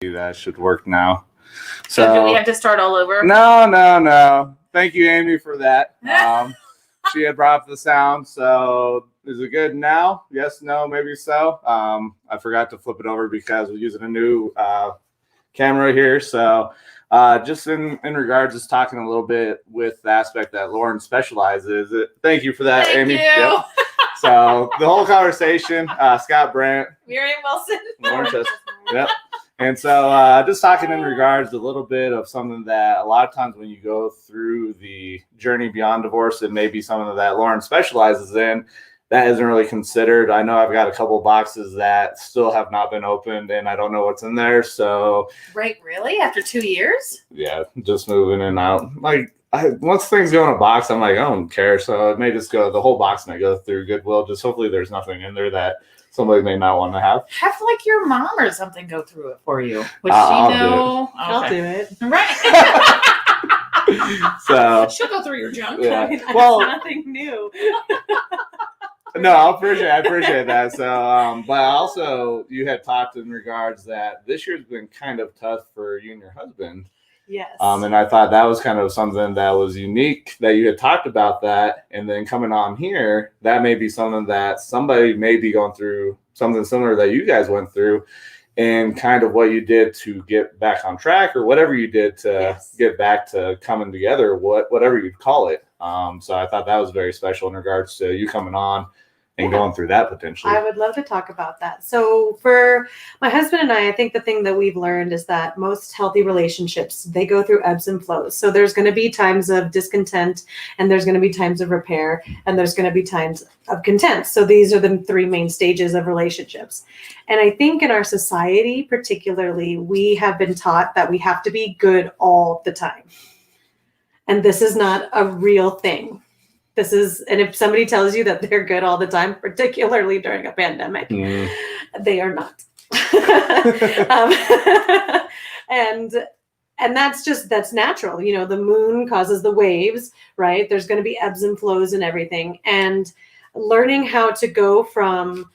That should work now. So do we have to start all over? No. Thank you, Amy, for that. She had brought up the sound, so is it good now? Yes, no, maybe so. I forgot to flip it over because we're using a new camera here. So just in regards to talking a little bit with the aspect that Lauren specializes, thank you for that, Amy. Thank you. Yep. So the whole conversation, Scott Brandt, Miriam Wilson, Lauren Chessmore. Yep. And so just talking in regards to a little bit of something that a lot of times when you go through the journey beyond divorce, it may be something that Lauren specializes in that isn't really considered. I know I've got a couple of boxes that still have not been opened and I don't know what's in there. So right, really? After 2 years? Yeah, just moving in and out. Once things go in a box, I'm like, I don't care. So it may just go, the whole box may go through Goodwill. Just hopefully there's nothing in there that somebody may not want to have. Have like your mom or something go through it for you. Would she I'll know? Do I'll do it. Right. So she'll go through your junk. Yeah. Well, nothing new. No, I appreciate that. So, but also you had talked in regards that this year's been kind of tough for you and your husband. Yes. And I thought that was kind of something that was unique that you had talked about that. And then coming on here, that may be something that somebody may be going through something similar that you guys went through and kind of what you did to get back on track or whatever you did to get back to coming together, whatever you'd call it. So I thought that was very special in regards to you coming on and going through that potentially. I would love to talk about that. So for my husband and I think the thing that we've learned is that most healthy relationships, they go through ebbs and flows. So there's going to be times of discontent and there's going to be times of repair and there's going to be times of content. So these are the three main stages of relationships. And I think in our society, particularly, we have been taught that we have to be good all the time. And this is not a real thing. And if somebody tells you that they're good all the time, particularly during a pandemic, they are not. And that's natural. You know, the moon causes the waves, right? There's going to be ebbs and flows and everything. And learning how to go from,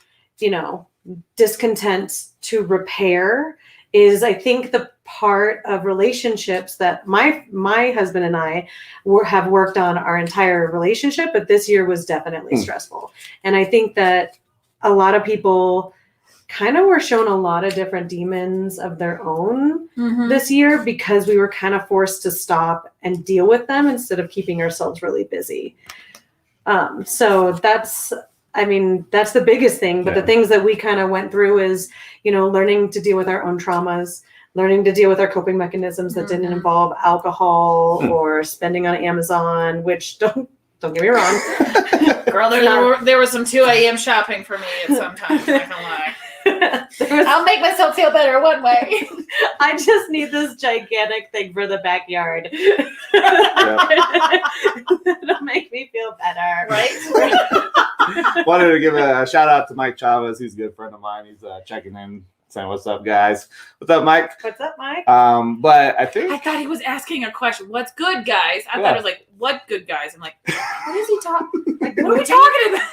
discontent to repair is, I think, the part of relationships that my husband and I have worked on our entire relationship, but this year was definitely stressful. And I think that a lot of people kind of were shown a lot of different demons of their own this year because we were kind of forced to stop and deal with them instead of keeping ourselves really busy. So that's the biggest thing. But the things that we kind of went through is, learning to deal with our own traumas, learning to deal with our coping mechanisms that didn't involve alcohol or spending on Amazon, which don't get me wrong. Girl, there was some 2 a.m. shopping for me at some time. I'm not gonna lie. I'll make myself feel better one way. I just need this gigantic thing for the backyard. That'll make me feel better. Right? Wanted to give a shout out to Mike Chavez. He's a good friend of mine. He's checking in, saying, "What's up, guys? What's up, Mike?" What's up, Mike? But I thought he was asking a question. What's good, guys? I thought it was like, what good guys? I'm like, what is he talking? Like, what are we talking about?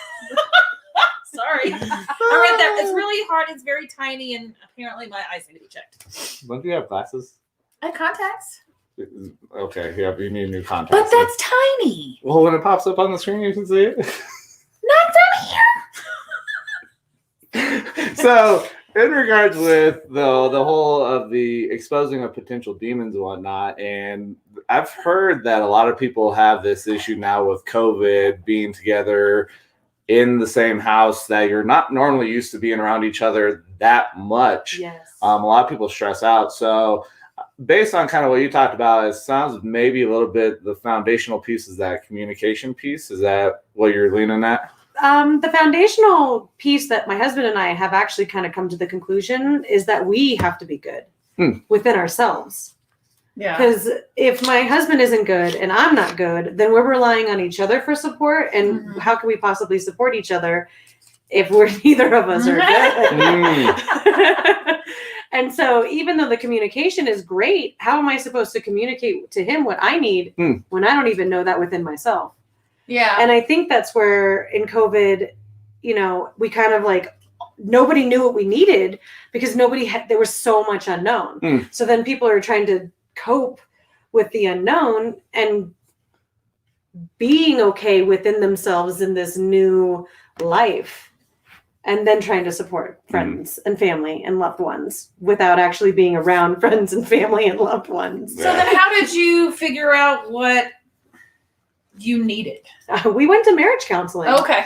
Sorry. I read that. It's really hard. It's very tiny, and apparently my eyes need to be checked. Don't you have glasses? I have contacts. Okay, you need new contacts. But that's tiny. Well, when it pops up on the screen, you can see it. Not from here. So, in regards with the whole of the exposing of potential demons and whatnot, and I've heard that a lot of people have this issue now with COVID being together in the same house that you're not normally used to being around each other that much. Yes. A lot of people stress out. So based on kind of what you talked about, it sounds maybe a little bit the foundational piece is that communication piece. Is that what you're leaning at? The foundational piece that my husband and I have actually kind of come to the conclusion is that we have to be good within ourselves. Yeah. Because if my husband isn't good and I'm not good, then we're relying on each other for support. And how can we possibly support each other if neither of us are good? And so even though the communication is great, how am I supposed to communicate to him what I need when I don't even know that within myself? Yeah. And I think that's where in COVID, we kind of like nobody knew what we needed because there was so much unknown. So then people are trying to cope with the unknown and being okay within themselves in this new life, and then trying to support friends and family and loved ones without actually being around friends and family and loved ones. So then how did you figure out what you needed? We went to marriage counseling. Okay.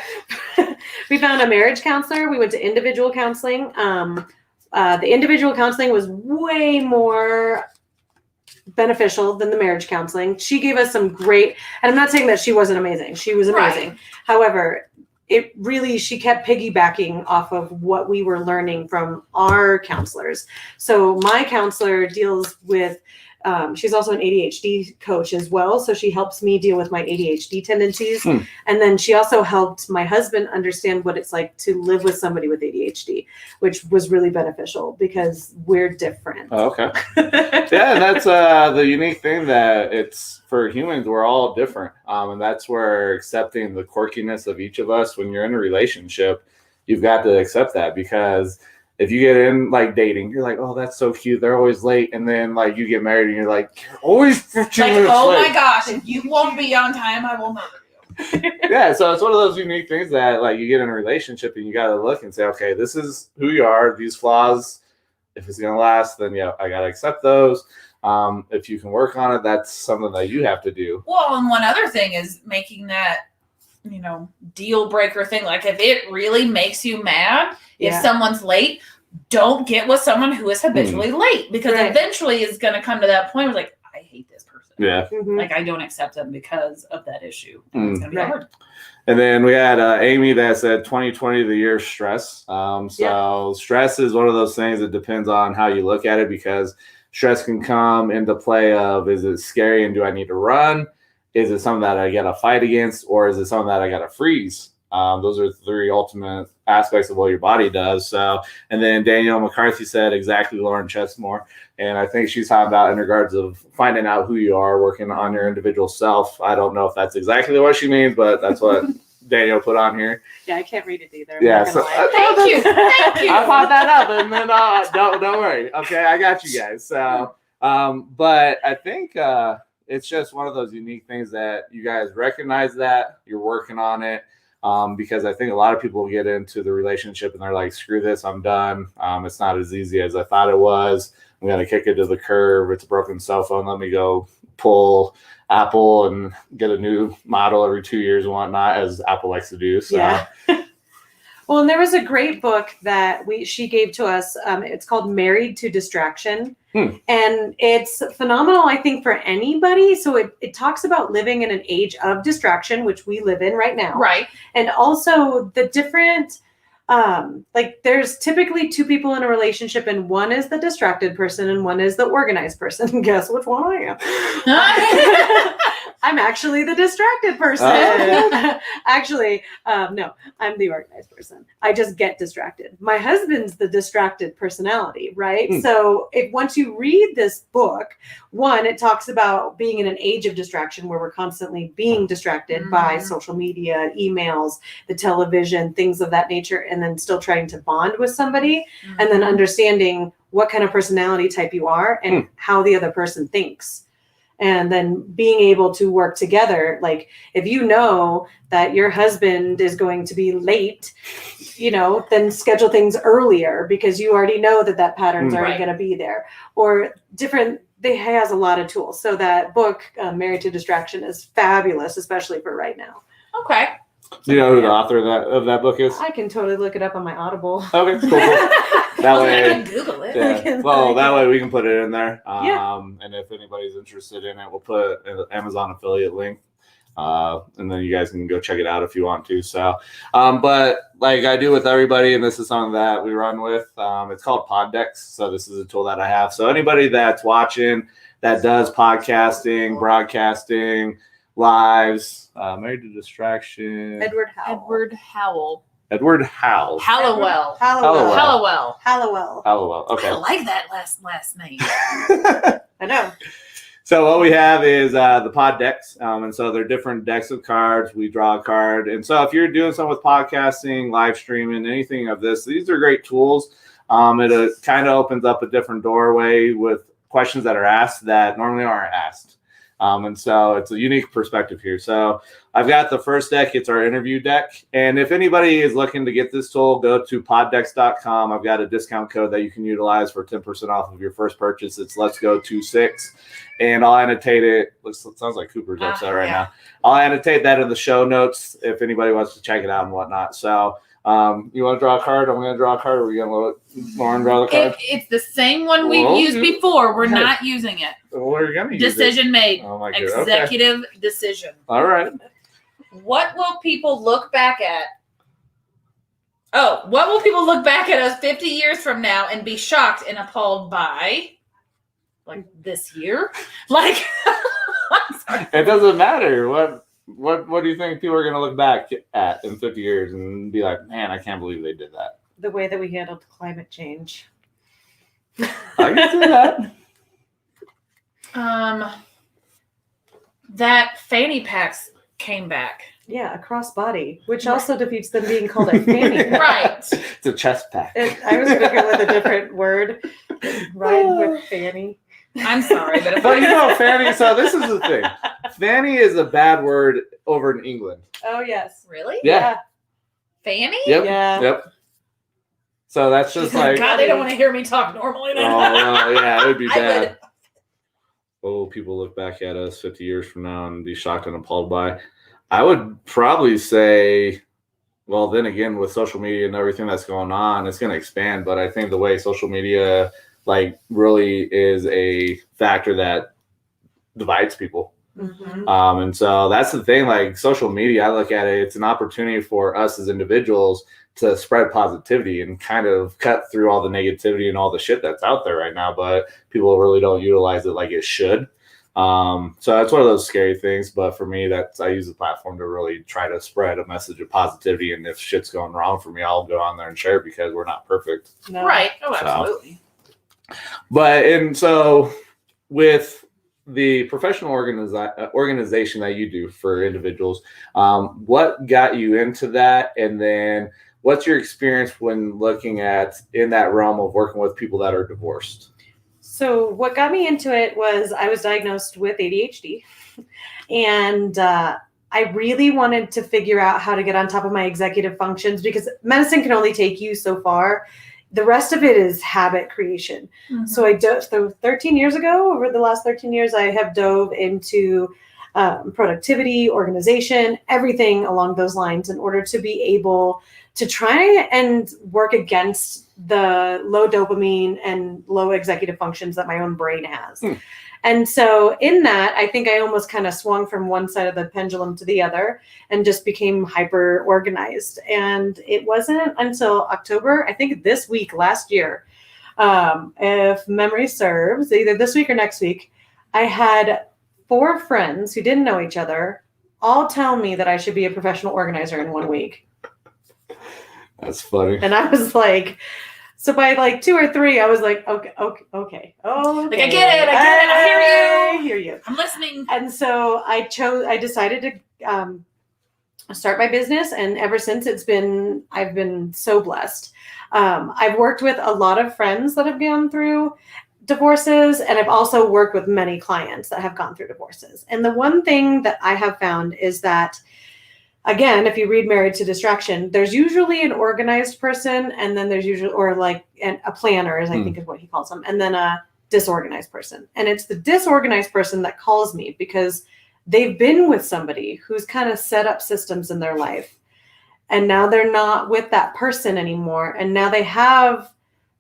We found a marriage counselor. We went to individual counseling. The individual counseling was way more beneficial than the marriage counseling. She gave us some great, and I'm not saying that she wasn't amazing. She was amazing. Right. However, she kept piggybacking off of what we were learning from our counselors. So my counselor deals with, she's also an ADHD coach as well. So she helps me deal with my ADHD tendencies. And then she also helped my husband understand what it's like to live with somebody with ADHD, which was really beneficial because we're different. Oh, okay. Yeah, that's the unique thing that it's for humans, we're all different. And that's where accepting the quirkiness of each of us, when you're in a relationship, you've got to accept that, because if you get in like dating, you're like, oh, that's so cute, they're always late. And then like you get married and you're like, you're always 15 minutes oh late. my gosh, if you won't be on time, I will murder you. Yeah, so it's one of those unique things that like you get in a relationship and you got to look and say, okay, this is who you are, these flaws, if it's going to last, then yeah, I got to accept those. If you can work on it, that's something that you have to do. Well, and one other thing is making that, deal breaker thing. Like if it really makes you mad, if someone's late, don't get with someone who is habitually late, because eventually it's going to come to that point where it's like, I hate this person. Yeah. Like I don't accept them because of that issue. It's going to be hard. And then we had Amy that said 2020, the year of stress. Stress is one of those things that depends on how you look at it, because stress can come into play of, is it scary and do I need to run? Is it something that I got to fight against, or is it something that I got to freeze? Those are three ultimate aspects of what your body does. So, and then Danielle McCarthy said exactly Lauren Chessmore. And I think she's talking about in regards of finding out who you are, working on your individual self. I don't know if that's exactly what she means, but that's what Danielle put on here. Yeah, I can't read it either. Yeah, so, thank you. I brought that up, and then don't worry. Okay, I got you guys. So, but I think it's just one of those unique things that you guys recognize that you're working on it. Because I think a lot of people get into the relationship and they're like, screw this, I'm done. It's not as easy as I thought it was. I'm going to kick it to the curb. It's a broken cell phone. Let me go pull Apple and get a new model every 2 years and whatnot, as Apple likes to do. So. Yeah. Well, and there was a great book that she gave to us. It's called Married to Distraction. And it's phenomenal, I think, for anybody. So it talks about living in an age of distraction, which we live in right now. Right. And also the different, there's typically two people in a relationship, and one is the distracted person and one is the organized person. Guess which one I am? I'm actually the distracted person. Actually, no, I'm the organized person. I just get distracted. My husband's the distracted personality, right? So once you read this book, one, it talks about being in an age of distraction where we're constantly being distracted by social media, emails, the television, things of that nature, and then still trying to bond with somebody, and then understanding what kind of personality type you are and how the other person thinks. And then being able to work together. Like if you know that your husband is going to be late, then schedule things earlier, because you already know that pattern's already going to be there. Or different, they has a lot of tools. So that book, Married to Distraction, is fabulous, especially for right now. Okay. Do you know who the author of that book is? I can totally look it up on my Audible. Okay, cool. That way, Google it. Yeah. Well, that way we can put it in there. And if anybody's interested in it, we'll put an Amazon affiliate link. And then you guys can go check it out if you want to. So, but like I do with everybody, and this is something that we run with, it's called Poddex. So this is a tool that I have. So anybody that's watching that does podcasting, broadcasting, lives, Married to Distraction. Edward Howell. Edward Howell. Hallowell. Hallowell. Okay. I like that last name. I know. So what we have is the pod decks, and so they're different decks of cards. We draw a card, and so if you're doing something with podcasting, live streaming, anything of this, these are great tools. It kind of opens up a different doorway with questions that are asked that normally aren't asked, and so it's a unique perspective here. So I've got the first deck. It's our interview deck, and if anybody is looking to get this tool, go to poddecks.com. I've got a discount code that you can utilize for 10% off of your first purchase. It's Let's Go 26. And I'll annotate it. It sounds like Cooper's upset right now. I'll annotate that in the show notes if anybody wants to check it out and whatnot. So you want to draw a card? I'm going to draw a card. Or are we going to let Lauren draw the card? It's the same one we've used before. We're not using it. What are you going to use? Decision made. Oh my God. Executive decision. All right. What will people look back at? What will people look back at us 50 years from now and be shocked and appalled by? Like this year? Like, I'm sorry. It doesn't matter. What do you think people are going to look back at in 50 years and be like, man, I can't believe they did that? The way that we handled climate change. I can see that. That fanny packs came back. Yeah, a crossbody, which also defeats them being called a fanny pack. Right. It's a chest pack. I was going to go with a different word. Ride with fanny. I'm sorry, but fanny. So this is the thing. Fanny is a bad word over in England. Oh, yes. Really? Yeah. Fanny? Yep. Yeah. Yep. So that's just like. God, they don't want to hear me talk normally. Then. Oh, yeah, it would be I bad. would. What will people look back at us 50 years from now and be shocked and appalled by? I would probably say, well, then again, with social media and everything that's going on, it's going to expand. But I think the way social media really is a factor that divides people. Mm-hmm. And so that's the thing, like social media, I look at it, it's an opportunity for us as individuals to spread positivity and kind of cut through all the negativity and all the shit that's out there right now, but people really don't utilize it like it should. So that's one of those scary things. But for me, I use the platform to really try to spread a message of positivity. And if shit's going wrong for me, I'll go on there and share it because we're not perfect. No. Right. Oh, absolutely. And so with the professional organization that you do for individuals, what got you into that? And then what's your experience when looking at in that realm of working with people that are divorced? So what got me into it was I was diagnosed with ADHD, and I really wanted to figure out how to get on top of my executive functions because medicine can only take you so far. The rest of it is habit creation. Mm-hmm. So 13 years ago, over the last 13 years, I have dove into productivity, organization, everything along those lines in order to be able to try and work against the low dopamine and low executive functions that my own brain has. And so in that, I think I almost kind of swung from one side of the pendulum to the other and just became hyper organized. And it wasn't until October, I think this week, last year, if memory serves, either this week or next week, I had 4 friends who didn't know each other all tell me that I should be a professional organizer in 1 week. That's funny. And I was like, so by 2 or 3, I was like, okay. Like, I get it. I hear you. I'm listening. And so I decided to start my business. And ever since I've been so blessed. I've worked with a lot of friends that have gone through divorces. And I've also worked with many clients that have gone through divorces. And the one thing that I have found is that, again, if you read Married to Distraction, there's usually an organized person, and then there's usually, a planner, as I think is what he calls them, and then a disorganized person. And it's the disorganized person that calls me because they've been with somebody who's kind of set up systems in their life. And now they're not with that person anymore. And now they have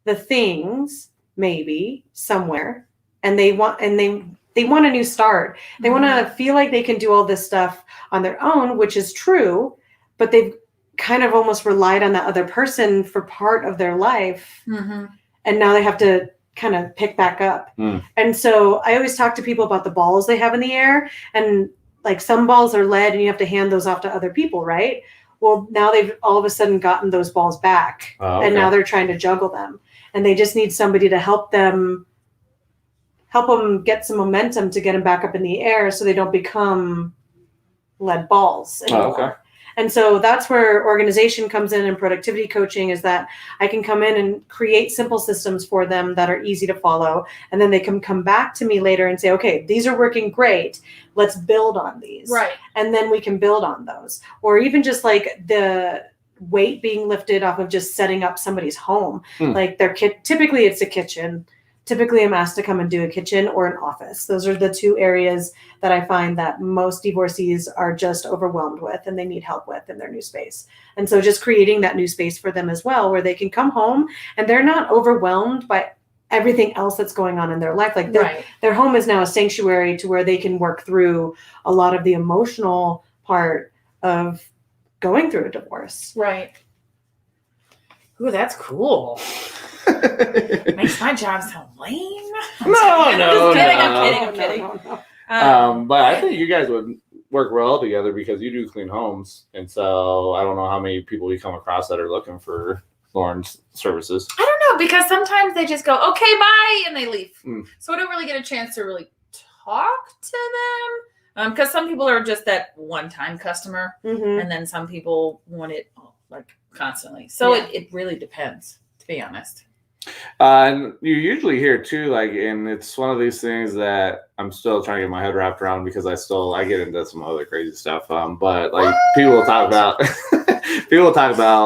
the things maybe somewhere, and they want a new start. They want to feel like they can do all this stuff on their own, which is true, but they've kind of almost relied on that other person for part of their life. Mm-hmm. And now they have to kind of pick back up. And so I always talk to people about the balls they have in the air, and some balls are lead and you have to hand those off to other people, right? Well, now they've all of a sudden gotten those balls back, and now they're trying to juggle them, and they just need somebody to help them help them get some momentum to get them back up in the air so they don't become lead balls anymore. Oh, okay. And so that's where organization comes in, and productivity coaching is that I can come in and create simple systems for them that are easy to follow. And then they can come back to me later and say, okay, these are working great. Let's build on these. Right. And then we can build on those. Or even just like the weight being lifted off of just setting up somebody's home. Like their typically it's a kitchen. Typically I'm asked to come and do a kitchen or an office. Those are the two areas that I find that most divorcees are just overwhelmed with and they need help with in their new space. And so just creating that new space for them as well, where they can come home and they're not overwhelmed by everything else that's going on in their life. Like their home is now a sanctuary to where they can work through a lot of the emotional part of going through a divorce. Right. Ooh, that's cool. Makes my job sound lame. No, I'm kidding. No. But I think you guys would work well together because you do clean homes, and so I don't know how many people you come across that are looking for Lauren's services. I don't know, because sometimes they just go, okay, bye, and they leave. So I don't really get a chance to really talk to them. Because some people are just that one-time customer, and then some people want it like constantly. So it really depends, to be honest. And you usually hear too, like, and it's one of these things that I'm still trying to get my head wrapped around because I get into some other crazy stuff. But like people will talk about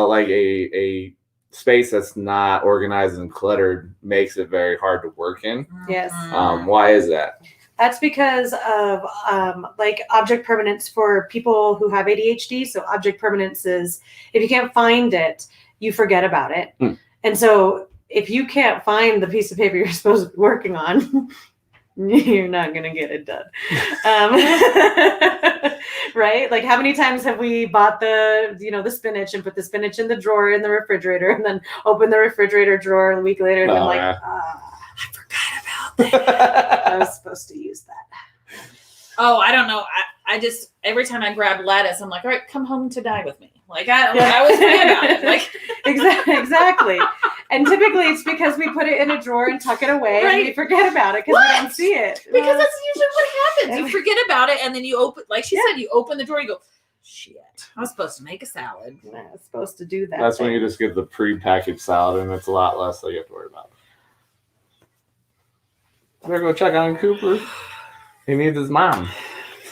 like a space that's not organized and cluttered makes it very hard to work in. Yes. Why is that? That's because of like object permanence for people who have ADHD. So object permanence is if you can't find it, you forget about it. And so if you can't find the piece of paper you're supposed to be working on, you're not going to get it done. Right? Like how many times have we bought the spinach and put the spinach in the drawer in the refrigerator and then open the refrigerator drawer a week later and been like, I forgot about that. I was supposed to use that. Oh, I don't know. I just, every time I grab lettuce, I'm like, all right, come home to die with me. Like I was thinking about it. Like exactly. And typically it's because we put it in a drawer and tuck it away and we forget about it because we don't see it. Because that's usually what happens. You forget about it and then you open, like she said, you open the drawer and you go, shit, I was supposed to make a salad. I was supposed to do that. That's when you just get the pre-packaged salad and it's a lot less that you have to worry about. Better go check on Cooper. He needs his mom.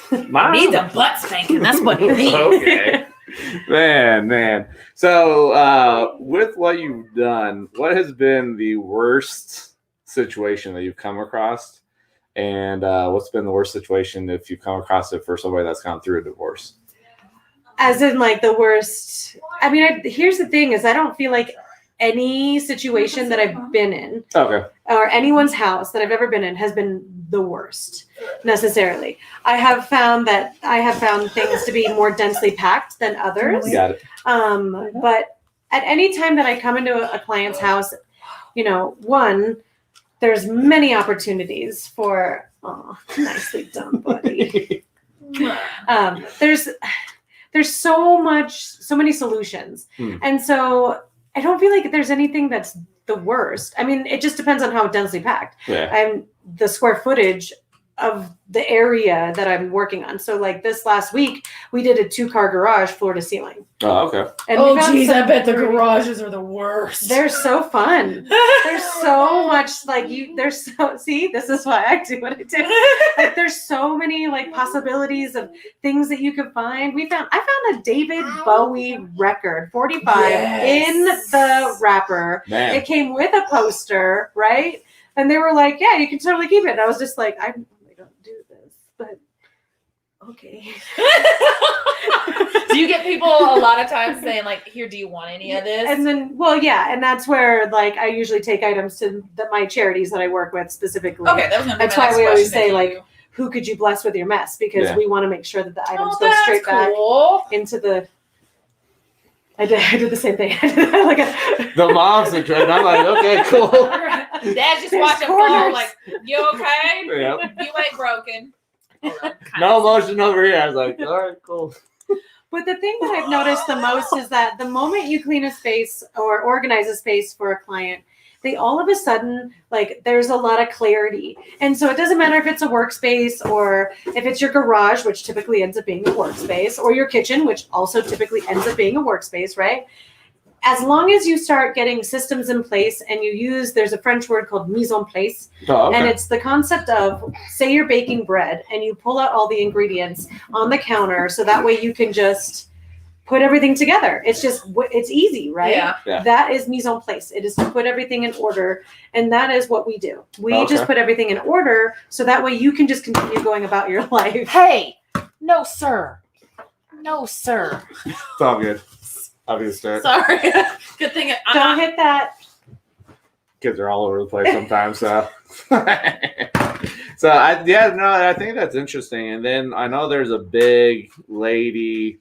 He needs a butt spanking. That's what he needs. Okay. Man. So with what you've done, what has been the worst situation that you've come across? And what's been the worst situation if you've come across it for somebody that's gone through a divorce? As in like the worst. I mean, here's the thing is I don't feel like any situation that I've been in or anyone's house that I've ever been in has been the worst necessarily. I have found things to be more densely packed than others. Got it. But at any time that I come into a client's house, one, there's many opportunities for, nicely done, buddy. There's so many solutions. And so I don't feel like there's anything that's the worst. I mean, it just depends on how densely packed. And the square footage of the area that I'm working on. So like this last week, we did a 2-car garage floor to ceiling. Oh, okay. And geez, I bet the garages are the worst. They're so fun. There's so much see, this is why I do what I do. Like there's so many like possibilities of things that you could find. I found a David Bowie record, 45 in the wrapper. Man. It came with a poster, right? And they were like, yeah, you can totally keep it. And I was just like, I really don't do this, but okay. Do you get people a lot of times saying like, here, do you want any of this? And then, and that's where like I usually take items to my charities that I work with specifically. Okay, that's why we always say like, who could you bless with your mess? Because we want to make sure that the items go straight back into the. I did the same thing. The mom's a trend. I'm like, okay, cool. Dad's just watching fall like, you okay? Yep. You ain't broken. No emotion over here. I was like, all right, cool. But the thing that I've noticed the most is that the moment you clean a space or organize a space for a client, they all of a sudden, like, there's a lot of clarity. And so it doesn't matter if it's a workspace or if it's your garage, which typically ends up being a workspace, or your kitchen, which also typically ends up being a workspace, right? As long as you start getting systems in place and you use, there's a French word called mise en place. Oh, okay. And it's the concept of, say you're baking bread and you pull out all the ingredients on the counter so that way you can just put everything together. It's easy, right? Yeah. That is mise en place. It is to put everything in order. And that is what we do. We just put everything in order so that way you can just continue going about your life. Hey, no, sir. No, sir. It's all good. I'll be a start. Sorry. Good thing. Don't hit that. Kids are all over the place sometimes, so. So I think that's interesting. And then I know there's a big lady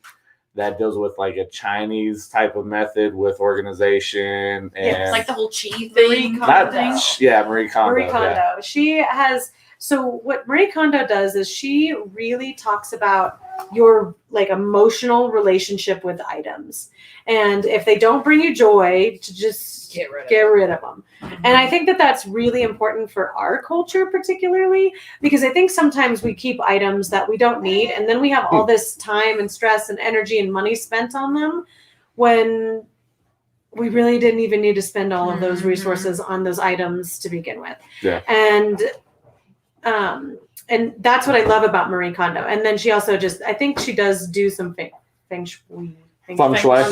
that deals with like a Chinese type of method with organization and It's like the whole chi thing. Marie Kondo. Marie Kondo. Yeah. She has, so what Marie Kondo does is she really talks about your like emotional relationship with items. And if they don't bring you joy, to just get rid of them. Mm-hmm. And I think that that's really important for our culture particularly, because I think sometimes we keep items that we don't need and then we have all this time and stress and energy and money spent on them when we really didn't even need to spend all of those resources on those items to begin with. Yeah. And that's what I love about Marie Kondo. And then she also I think she does do some feng shui. Feng shui.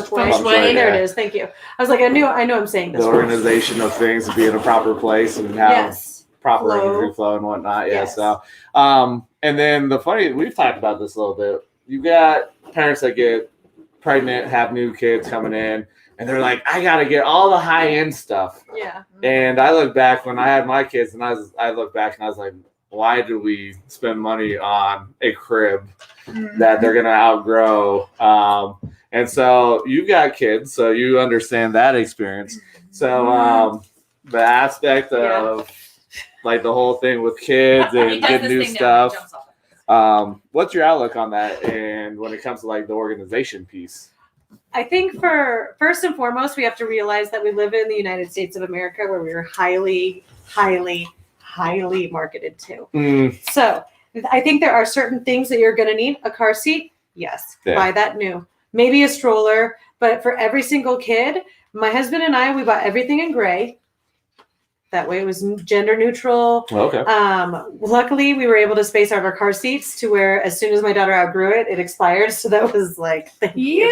There it is. Thank you. I was like, I know I'm saying this. The organization of things to be in a proper place and have proper energy flow and whatnot. Yeah. Yes. So, and then we've talked about this a little bit. You got parents that get pregnant, have new kids coming in, and they're like, I got to get all the high end stuff. Yeah. And I look back when I had my kids and I look back and I was like, why do we spend money on a crib that they're going to outgrow? And so you've got kids, so you understand that experience. So the aspect of like the whole thing with kids and getting new stuff, what's your outlook on that? And when it comes to like the organization piece? I think first and foremost, we have to realize that we live in the United States of America where we are highly, highly, highly marketed to. So I think there are certain things that you're going to need. A car seat, yes, buy that new. Maybe a stroller, but for every single kid, my husband and I, we bought everything in gray. That way it was gender neutral. Okay. Luckily, we were able to space out our car seats to where as soon as my daughter outgrew it, it expired. So that was like, thank you.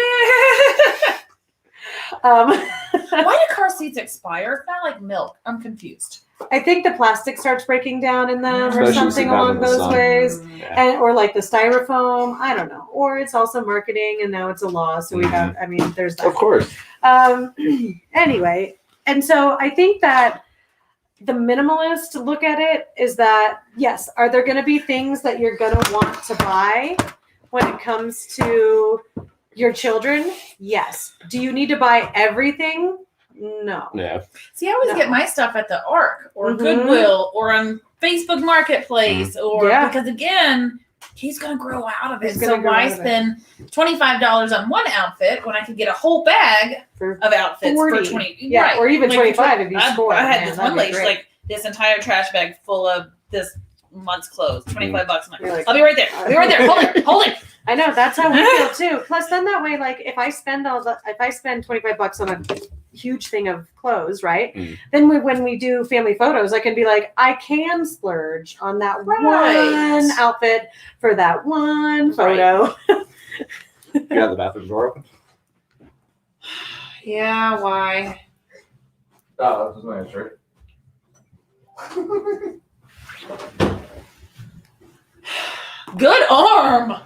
Why do car seats expire? It's not like milk. I'm confused. I think the plastic starts breaking down in them or Especially something along those ways. Yeah. And or like the styrofoam, I don't know. Or it's also marketing and now it's a law. So we have, I mean, there's that. Of course. Anyway, and so I think that the minimalist look at it is that, yes, are there going to be things that you're going to want to buy when it comes to your children? Yes. Do you need to buy everything? No. Yeah. See, I always get my stuff at the Ark or Goodwill or on Facebook Marketplace or because again, he's gonna grow out of it. So why spend $25 on one outfit when I could get a whole bag of outfits 40. for 20? Yeah, right. or even 25 if you score. I had this one lady, like this entire trash bag full of this month's clothes, $25. I'll be right there. I'll be right there. Hold it. I know, that's how we feel too. Plus, then that way, like if I spend $25 on a huge thing of clothes, right? Then when we do family photos, I can be like, I can splurge on that one outfit for that one photo. You got the bathroom door open? Yeah, why? Oh, that's my answer. Good arm.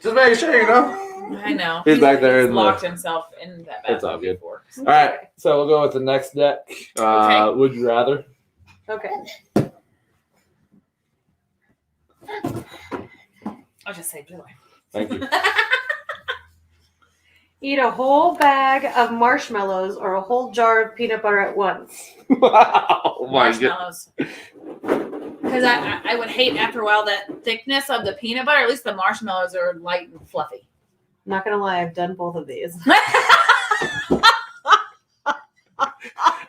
Just making sure, you know. I know. He's back there. He's locked himself in that bathroom. It's all good. Before. All right, so we'll go with the next deck. Would you rather? Okay. I'll just say joy. Thank you. Eat a whole bag of marshmallows or a whole jar of peanut butter at once. Oh my marshmallows. Because I would hate after a while that thickness of the peanut butter. At least the marshmallows are light and fluffy. Not gonna lie, I've done both of these.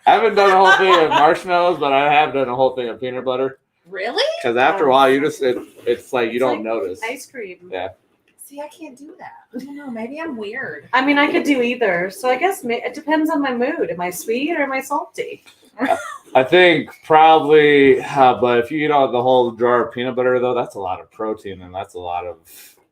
I haven't done a whole thing of marshmallows, but I have done a whole thing of peanut butter. Really? Because after a while, you just it's like you don't like notice. Ice cream. Yeah. See, I can't do that. I don't know. Maybe I'm weird. I mean, I could do either. So I guess it depends on my mood. Am I sweet or am I salty? I think probably, but if you eat all the whole jar of peanut butter, though, that's a lot of protein and that's a lot of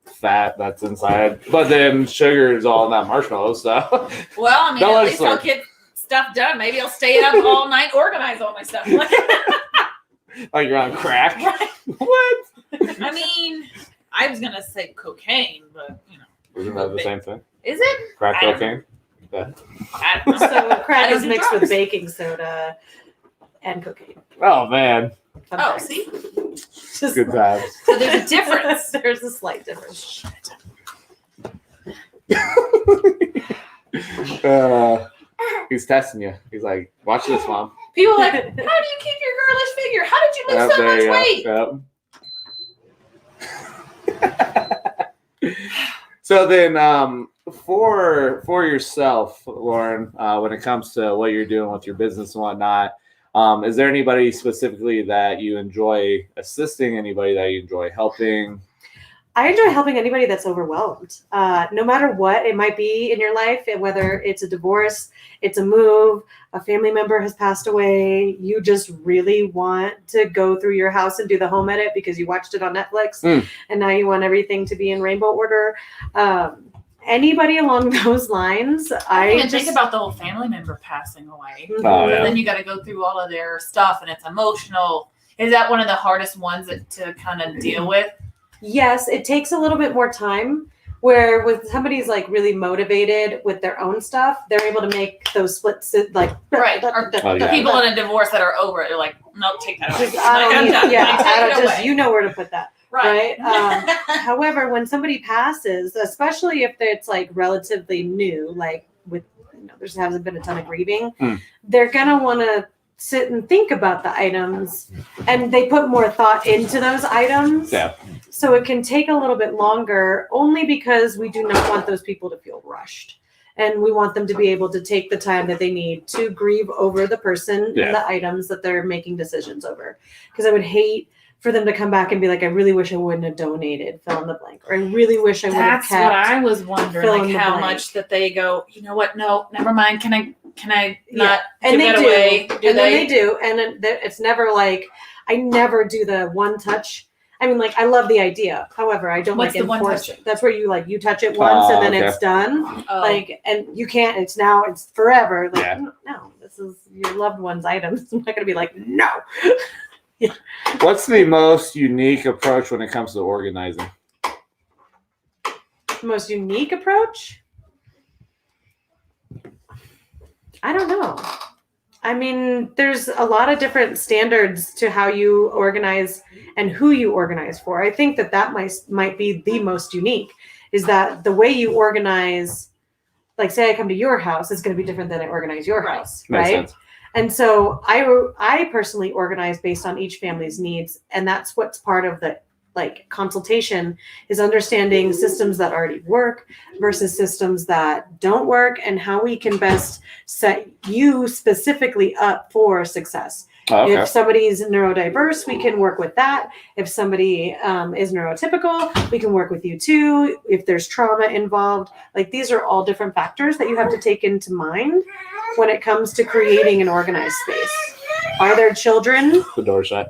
fat that's inside. But then sugar is all in that marshmallow. So, well, I mean, Don't at let it least I'll slip. get stuff done. Maybe I'll stay up all night, organize all my stuff. like you're on crack. Right. What? I mean, I was gonna say cocaine, but you know, Isn't that the same thing? is it? Crack I don't cocaine? Yeah. I don't know. So crack I is don't do mixed drugs. with baking soda and cocaine. Oh, man. Fun Oh, fact. see, Just Good times. so there's a difference. There's a slight difference. He's testing you. He's like, watch this, Mom. People are like, how do you keep your girlish figure? How did you lose Yep, so there much you weight? go. Yep. So then, for yourself, Lauren, when it comes to what you're doing with your business and whatnot, is there anybody specifically that you enjoy assisting? Anybody that you enjoy helping? I enjoy helping anybody that's overwhelmed. No matter what it might be in your life, whether it's a divorce, it's a move, a family member has passed away, you just really want to go through your house and do the home edit because you watched it on Netflix and now you want everything to be in rainbow order. Anybody along those lines, I didn't even think about the whole family member passing away. Mhm. Oh, And yeah. then you got to go through all of their stuff, and it's emotional. Is that one of the hardest ones to kind of deal with? Yes, it takes a little bit more time. Where with somebody's like really motivated with their own stuff, they're able to make those splits like Right. Or Oh, yeah. people in a divorce that are over it, they're like, nope, take that away. Just, I don't I'm need, done. yeah, Like, I take don't it just away. you know where to put that. Right. However, when somebody passes, especially if it's like relatively new, like with there hasn't been a ton of grieving, they're gonna want to sit and think about the items, and they put more thought into those items. Yeah. So it can take a little bit longer, only because we do not want those people to feel rushed. And we want them to be able to take the time that they need to grieve over the person and the items that they're making decisions over. Because I would hate for them to come back and be like, I really wish I wouldn't have donated, fill in the blank. Or I really wish I would have That's kept. what I was wondering, fill in like the how blank. much that they go, you know what? No, never mind. Can I not And give they that do. away? And then they do. And it's never like, I never do the one touch. I mean, like, I love the idea. However, I don't What's like the one enforce touch? it. That's where you touch it once and then okay. it's done. Oh. Like, and you can't, it's forever. Like, Yeah. no, this is your loved one's items. I'm not going to be like, no. What's the most unique approach when it comes to organizing? Most unique approach? I don't know. I mean, there's a lot of different standards to how you organize and who you organize for. I think that might be the most unique, is that the way you organize, like say I come to your house, is going to be different than I organize your Right. house, Makes right? sense. And so I personally organize based on each family's needs, and that's what's part of the consultation, is understanding systems that already work versus systems that don't work, and how we can best set you specifically up for success. Oh, okay. If somebody's neurodiverse, we can work with that. If somebody is neurotypical, we can work with you too. If there's trauma involved, like these are all different factors that you have to take into mind when it comes to creating an organized space. Are there children? The door shut.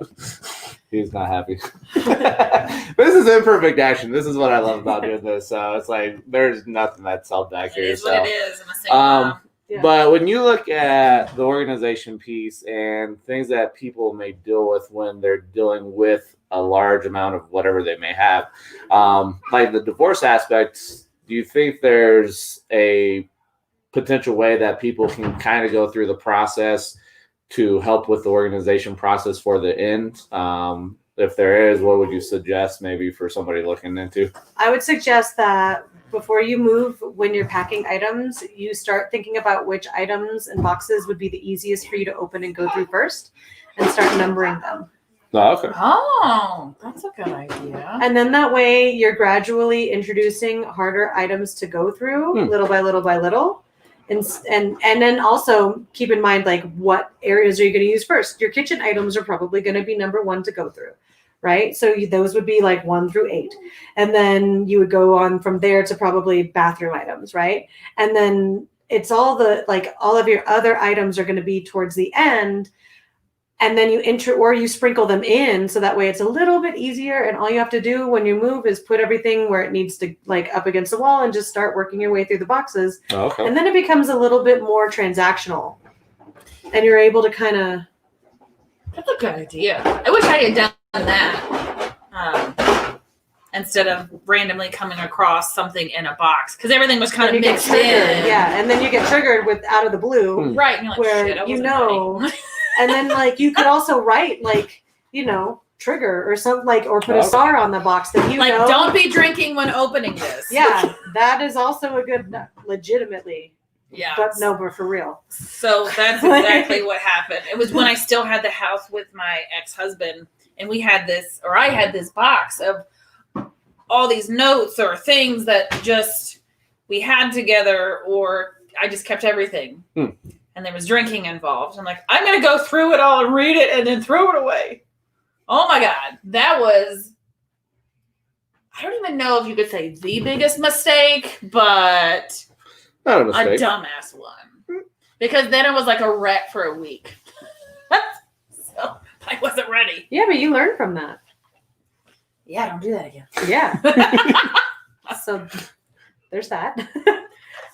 He's not happy. This is imperfect action. This is what I love about doing this. So it's like there's nothing that's held back It here. is So. what it is. In the same Yeah. But when you look at the organization piece and things that people may deal with when they're dealing with a large amount of whatever they may have, like the divorce aspects, do you think there's a potential way that people can kind of go through the process to help with the organization process for the end? If there is, what would you suggest maybe for somebody looking into? I would suggest that before you move, when you're packing items, you start thinking about which items and boxes would be the easiest for you to open and go through first, and start numbering them. Oh, okay. Oh, that's a good idea. And then that way you're gradually introducing harder items to go through little by little by little. And then also keep in mind, like, what areas are you going to use first? Your kitchen items are probably going to be number one to go through, right? So those would be like 1 through 8. And then you would go on from there to probably bathroom items, right? And then it's all of your other items are going to be towards the end. And then you sprinkle them in, so that way it's a little bit easier. And all you have to do when you move is put everything where it needs to, like up against the wall, and just start working your way through the boxes. Oh, okay. And then it becomes a little bit more transactional, and you're able to kind of. That's a good idea. I wish I had done that instead of randomly coming across something in a box, because everything was kind of mixed in. Yeah, and then you get triggered with out of the blue, right? And you're like, where shit, I wasn't ready. And then, like, you could also write, like, trigger or something, like, or put a star on the box that don't be drinking when opening this. Yeah, that is also a good, legitimately. Yeah. But for real. So that's exactly what happened. It was when I still had the house with my ex-husband, and I had this box of all these notes or things that just we had together, or I just kept everything. And there was drinking involved. I'm like, I'm going to go through it all and read it and then throw it away. Oh my God. That was, I don't even know if you could say the biggest mistake, but not a mistake. A dumbass one. Because then it was like a wreck for a week. So I wasn't ready. Yeah, but you learned from that. Yeah, don't do that again. Yeah. So there's that.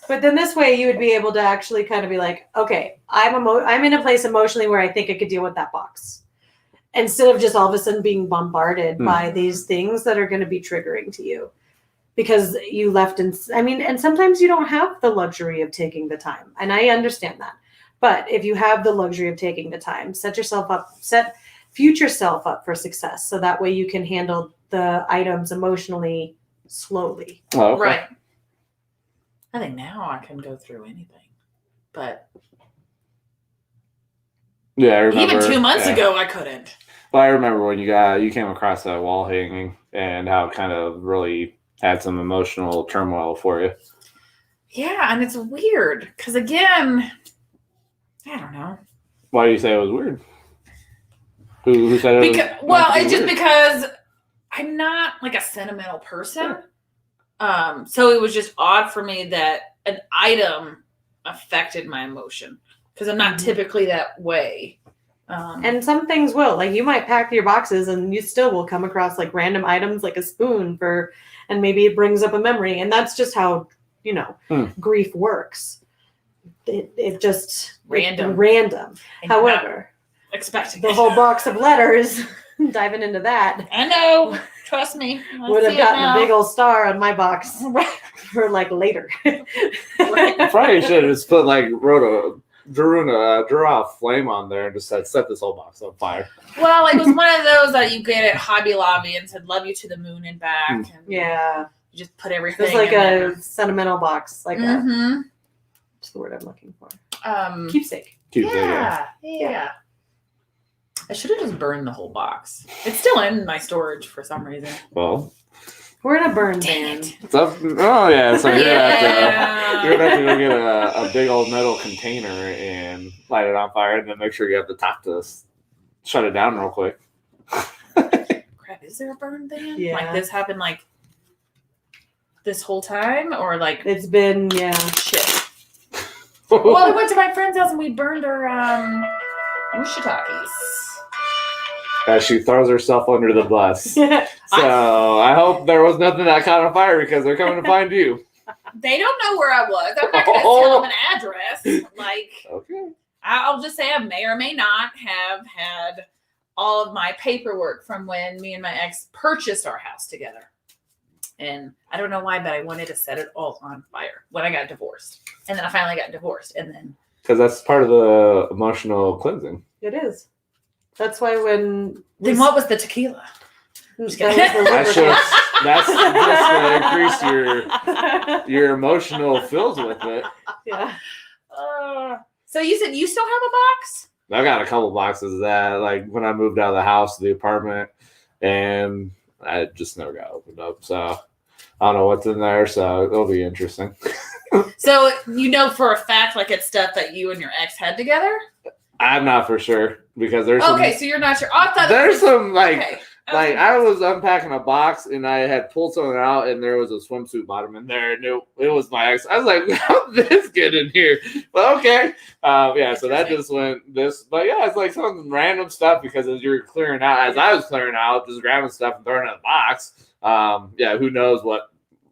But then this way you would be able to actually kind of be like, okay, I'm in a place emotionally where I think I could deal with that box. Instead of just all of a sudden being bombarded by these things that are going to be triggering to you. Because you left and sometimes you don't have the luxury of taking the time. And I understand that. But if you have the luxury of taking the time, set future self up for success. So that way you can handle the items emotionally slowly. Oh, okay. Right. I think now I can go through anything, but yeah, I remember, even 2 months ago I couldn't. Well, I remember when you came across that wall hanging and how it kind of really had some emotional turmoil for you. Yeah, and it's weird because again, I don't know. Why do you say it was weird? Who said it? It's just because I'm not like a sentimental person. So it was just odd for me that an item affected my emotion because I'm not typically that way. And some things will, like, you might pack your boxes and you still will come across like random items, like a spoon and maybe it brings up a memory. And that's just how, grief works. It just random. However, expecting the whole box of letters, diving into that. I know. Trust me. Would have gotten a big old star on my box for like later. Probably should have just drew a flame on there and just said, set this whole box on fire. Well, it was one of those that you get at Hobby Lobby and said, love you to the moon and back. And yeah. You just put everything It's like in sentimental box. Like what's the word I'm looking for? Keepsake. Yeah. I should have just burned the whole box. It's still in my storage for some reason. Well, we're in a burn ban. So you're gonna have to go get a big old metal container and light it on fire, and then make sure you have the top to shut it down real quick. Crap, is there a burn ban? Yeah. Like this happened like this whole time, or like it's been shit. Well, I went to my friend's house and we burned our shiitakes. As she throws herself under the bus. So I hope there was nothing that caught on fire because they're coming to find you. They don't know where I was. I'm not going to tell them an address. Okay. I'll just say I may or may not have had all of my paperwork from when me and my ex purchased our house together. And I don't know why, but I wanted to set it all on fire when I got divorced. And then I finally got divorced. And then. Because that's part of the emotional cleansing. It is. That's why when... Then what was the tequila? That's just to increase your emotional fills with it. Yeah. So you said you still have a box? I've got a couple boxes of that, like when I moved out of the house to the apartment, and I just never got opened up. So I don't know what's in there, so it'll be interesting. So you know for a fact, like it's stuff that you and your ex had together. I'm not for sure because there's Okay, some, so you're not sure. Oh, I thought there's some like. okay. Like I was unpacking a box and I had pulled something out and there was a swimsuit bottom in there and it was my ex. I was like, how did this get in here? But okay. Yeah, so that just went this. But yeah, it's like some random stuff because as you're clearing out, as I was clearing out, just grabbing stuff and throwing it in the box. Yeah, who knows what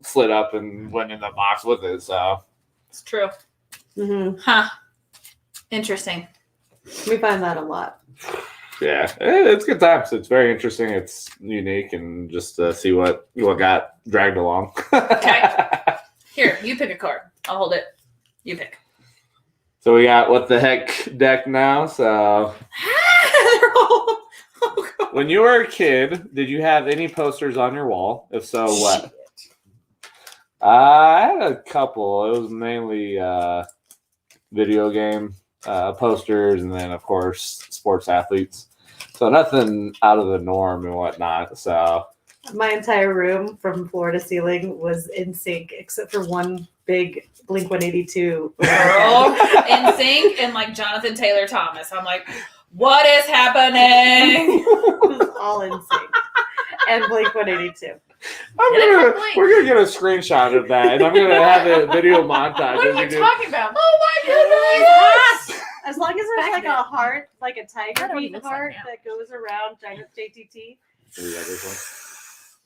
slid up and went in the box with it. So It's true. Mm-hmm. Huh. Interesting. We find that a lot. yeah, it's good times. It's very interesting. It's unique and just to see what got dragged along. Okay. Here, you pick a card. I'll hold it. You pick. So we got what the heck deck now. So Oh, God. when you were a kid, did you have any posters on your wall? If so, what? Shit. I had a couple. It was mainly video game posters and then, of course, sports athletes. So nothing out of the norm and whatnot. So My entire room from floor to ceiling was in sync except for one big Blink 182. Girl, in sync and like Jonathan Taylor Thomas. I'm like, what is happening? It was all in sync. And Blink 182. we're gonna get a screenshot of that, and I'm gonna have a video montage. What as are we you do. talking about? Oh my goodness! As long as there's like a heart, like a I tiger don't beat even heart know. that goes around Giant JTT. We got this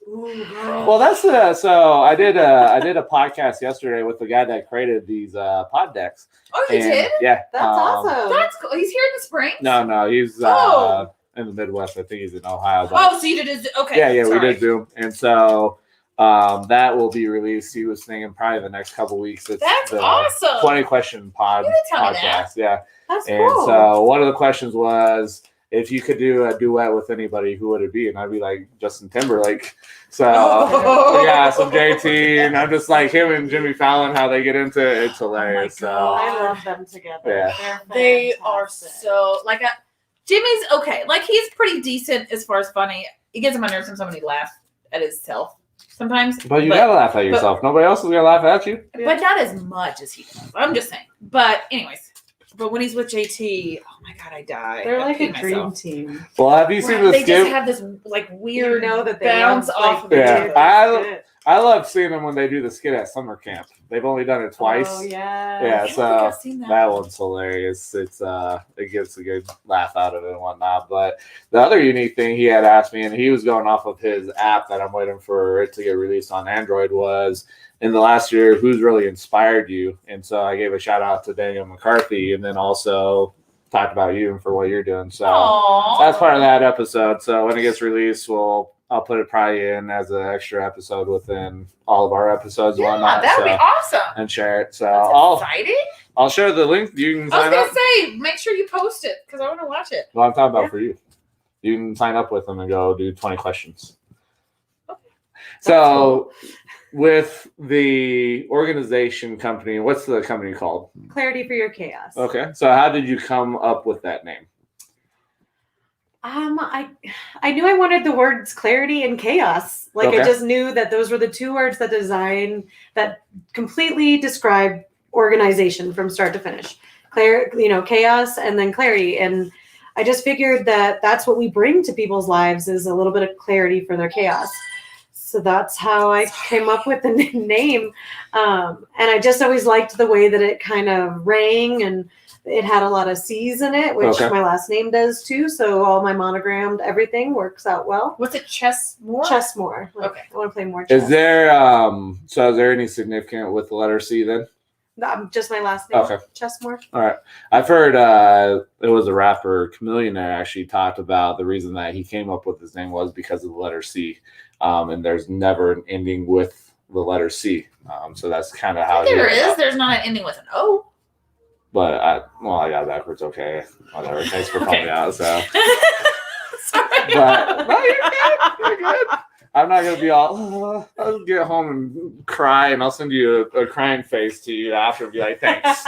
one. Ooh, girl. Well, that's so I did a podcast yesterday with the guy that created these pod decks. Oh, you And, did? Yeah, That's awesome. That's cool. He's here in the spring? No, he's Oh. in the Midwest. I think he's in Ohio. But Oh, so you did it. Okay. yeah, sorry. we did Zoom, and so that will be released. He was thinking probably the next couple weeks. It's That's the awesome. 20 question You didn't tell me that. podcast. Yeah. That's And cool. so one of the questions was, if you could do a duet with anybody, who would it be? And I'd be like, Justin Timberlake. So Oh. we got some JT, and I'm just like him and Jimmy Fallon, how they get into it. It's hilarious. Oh my God. I love them together. Yeah. They're They are fantastic. so like Jimmy's okay. Like he's pretty decent as far as funny. It gets him on nerves sometimes when he laughs at himself sometimes. But you gotta laugh at yourself. Nobody else is gonna laugh at you. But not as much as he does. I'm just saying. But anyways, but when he's with JT, oh my God, I die. They're I like pee a dream myself. team. Well, have you seen the They skit? just have this like weird You know that they bounce love, off like, of Yeah. each other. I love seeing them when they do the skit at summer camp. They've only done it twice. Oh yeah. Yeah, I don't think so I've seen that one's hilarious. It's it gets a good laugh out of it and whatnot. But the other unique thing he had asked me, and he was going off of his app that I'm waiting for it to get released on Android, was in the last year, who's really inspired you? And so I gave a shout out to Daniel McCarthy, and then also talked about you and for what you're doing. So Aww. that's part of that episode. So when it gets released, I'll put it probably in as an extra episode within all of our episodes and Yeah, whatnot. that would be so, awesome. and share it. So That's exciting. I'll share the link. You can I was sign gonna up. say, make sure you post it because I want to watch it. Well, I'm talking about for you. You can sign up with them and go do 20 questions. So with the organization company, what's the company called? Clarity for your chaos. Okay. So how did you come up with that name? I knew I wanted the words clarity and chaos. Like Okay. I just knew that those were the two words that completely describe organization from start to finish. Chaos and then clarity. And I just figured that that's what we bring to people's lives is a little bit of clarity for their chaos. So that's how I came up with the name. And I just always liked the way that it kind of rang and it had a lot of C's in it, which Okay. my last name does too. So all my monogrammed everything works out well. What's it? Chessmore? Chessmore. Like, Okay. I want to play more chess. Is there is there any significant with the letter C then? Just my last name. Okay. Chessmore. All right. I've heard it was a rapper, Chameleon, that actually talked about the reason that he came up with his name was because of the letter C. And there's never an ending with the letter C. So that's kind of how There he is. There's not an ending with an O. But I got it backwards. Okay. Whatever. Thanks for calling Okay. me out. So, Sorry. but no, you're good. You're good. I'm not gonna be all. I'll get home and cry, and I'll send you a crying face to you after and be like, "Thanks,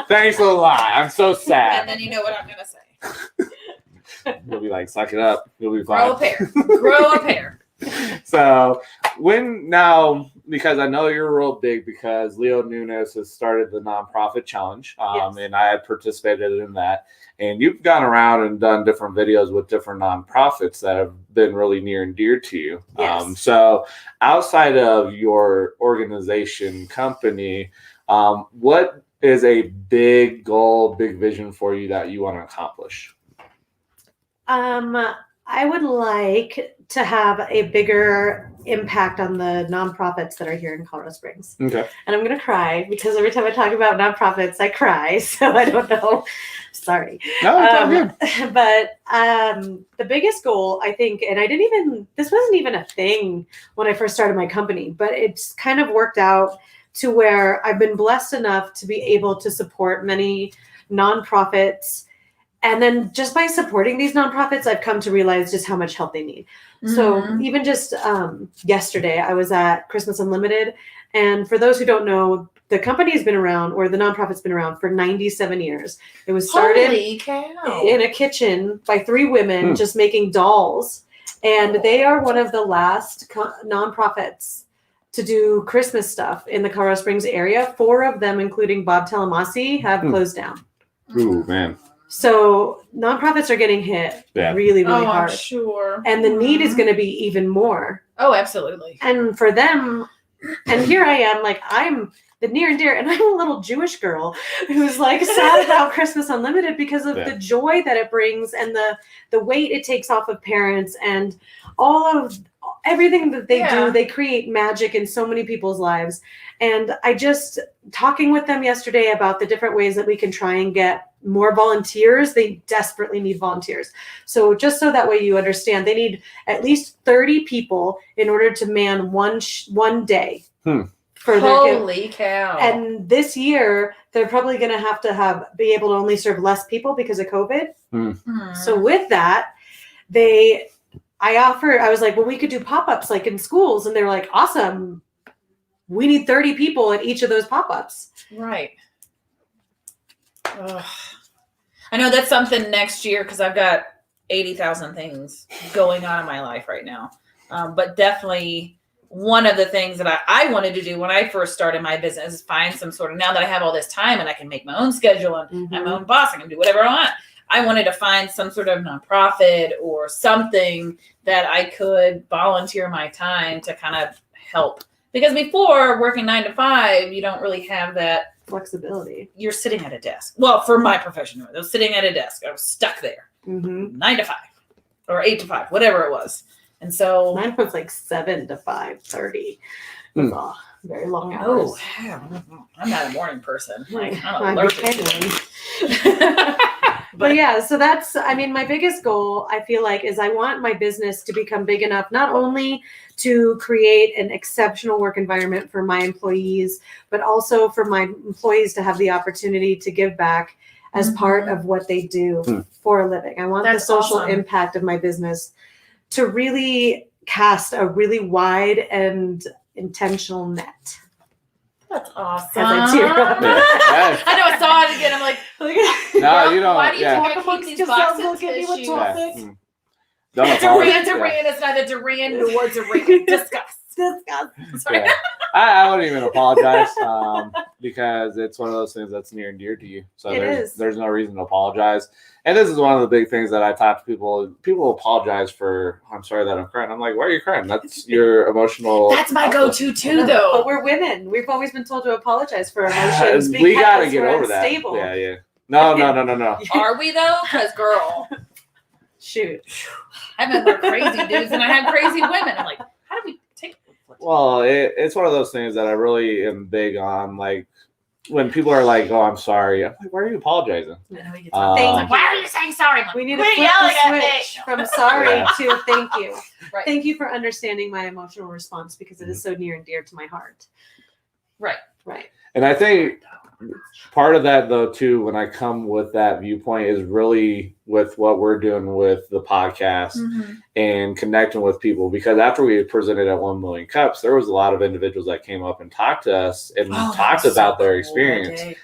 thanks a lot. I'm so And sad." then you know what I'm gonna say. You'll be like, "Suck it up. You'll be Grow a fine." pair. Grow a pair. So because I know you're real big because Leo Nunes has started the nonprofit challenge, Yes. and I had participated in that. And you've gone around and done different videos with different nonprofits that have been really near and dear to you. Yes. So outside of your organization company, what is a big goal, big vision for you that you want to accomplish? I would like to have a bigger impact on the nonprofits that are here in Colorado Springs. Okay. And I'm going to cry because every time I talk about nonprofits, I cry. So I don't know. Sorry. No, it's all good. But the biggest goal, I think, and this wasn't even a thing when I first started my company, but it's kind of worked out to where I've been blessed enough to be able to support many nonprofits. And then just by supporting these nonprofits, I've come to realize just how much help they need. So even just yesterday, I was at Christmas Unlimited. And for those who don't know, the company's been around, or the nonprofit's been around for 97 years. It was started Holy cow. in a kitchen by 3 women just making dolls. And they are one of the last nonprofits to do Christmas stuff in the Colorado Springs area. 4 of them, including Bob Telemasi, have closed down. Ooh, man. So nonprofits are getting hit really, really hard. I'm sure. And the need is going to be even more. Oh, absolutely. And for them, and here I am, like I'm the near and dear, and I'm a little Jewish girl who's like sad about Christmas Unlimited because of the joy that it brings and the weight it takes off of parents and all of everything that they do. They create magic in so many people's lives. And I just talking with them yesterday about the different ways that we can try and get more volunteers. They desperately need volunteers. So just so that way you understand, they need at least 30 people in order to man one day. For Holy cow. And this year, they're probably going to be able to only serve less people because of COVID. So with that, I was like, well, we could do pop-ups like in schools. And they were like, awesome. We need 30 people at each of those pop-ups. Right. Ugh. I know that's something next year because I've got 80,000 things going on in my life right now. But definitely one of the things that I wanted to do when I first started my business is find some sort of, now that I have all this time and I can make my own schedule and I'm my own boss, I can do whatever I want. I wanted to find some sort of nonprofit or something that I could volunteer my time to kind of help. Because before working 9 to 5, you don't really have that flexibility. You're sitting at a desk. Well, for my profession, I was sitting at a desk. I was stuck there 9 to 5 or 8 to 5, whatever it was. And so mine was like 7 to 5:30. Very long hours. Oh, I'm not a morning person. Like, I'm I allergic became to one. But yeah, so that's, I mean, my biggest goal, I feel like, is I want my business to become big enough, not only to create an exceptional work environment for my employees, but also for my employees to have the opportunity to give back as part of what they do for a living. I want the social impact of my business to really cast a really wide and intentional net. That's awesome. As I tear up. I know I saw it again. I'm like, no, you don't. Why do you think I keep these boxes? Duran is neither Duran nor Duran. Discuss. Sorry. I wouldn't even apologize because it's one of those things that's near and dear to you. So there's no reason to apologize. And this is one of the big things that I talk to people. People apologize for, I'm sorry that I'm crying. I'm like, why are you crying? That's your emotional. That's my go-to too, though. But we're women. We've always been told to apologize for emotions. We got to get over that. Unstable. Yeah. No. Are we though? Because girl. Shoot. I've met more crazy dudes and I had crazy women. I'm like, how do we take it? Well, it's one of those things that I really am big on. Like, when people are like, "Oh, I'm sorry," I'm like, "Why are you apologizing?" Like, why are you saying sorry? Like, we need to flip the switch from sorry to thank you. Right. Thank you for understanding my emotional response because it is so near and dear to my heart. Right. And I think part of that, though, too, when I come with that viewpoint is really with what we're doing with the podcast and connecting with people. Because after we presented at 1 Million Cups, there was a lot of individuals that came up and talked to us and talked about their experience.